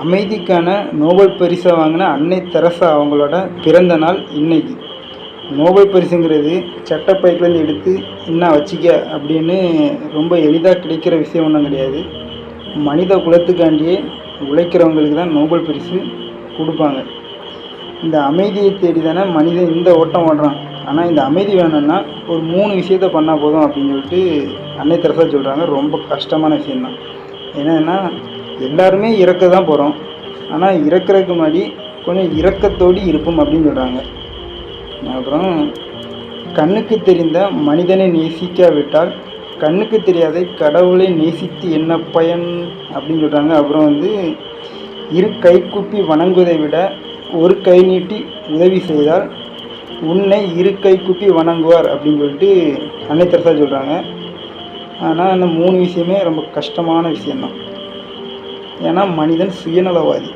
அமைதிக்கான நோபல் பரிசை வாங்கின அன்னை தெரசா அவங்களோட பிறந்த நாள் இன்னைக்கு. நோபல் பரிசுங்கிறது சட்டப்பைக்கிலேருந்து எடுத்து இன்னும் வச்சிக்க அப்படின்னு ரொம்ப எளிதாக கிடைக்கிற விஷயம் ஒன்றும் கிடையாது. மனித குலத்துக்காண்டியே உழைக்கிறவங்களுக்கு தான் நோபல் பரிசு கொடுப்பாங்க. இந்த அமைதியை தேடி தானே மனிதன் இந்த ஓட்டம் ஓடுறான். ஆனால் இந்த அமைதி வேணும்னா ஒரு 3 விஷயத்த பண்ணால் போதும் அப்படின்னு சொல்லிட்டு அன்னை தெரசா சொல்கிறாங்க. ரொம்ப கஷ்டமான விஷயந்தான். என்னன்னா, எல்லாருமே இறக்க தான் போகிறோம். ஆனால் இறக்குறதுக்கு முன்னாடி கொஞ்சம் இரக்கத்தோடு இருப்போம் அப்படின்னு சொல்கிறாங்க. அப்புறம் கண்ணுக்கு தெரிந்த மனிதனை நேசிக்காவிட்டால் கண்ணுக்கு தெரியாத கடவுளை நேசித்து என்ன பயன் அப்படின்னு சொல்கிறாங்க. அப்புறம் இரு கை கூப்பி வணங்குவதை விட ஒரு கை நீட்டி உதவி செய்தால் உன்னை இரு கை கூப்பி வணங்குவார் அப்படின்னு சொல்லிட்டு அன்னை தெரசா சொல்கிறாங்க. ஆனால் அந்த 3 விஷயமே ரொம்ப கஷ்டமான விஷயந்தான். ஏன்னா மனிதன் சுயநலவாதி.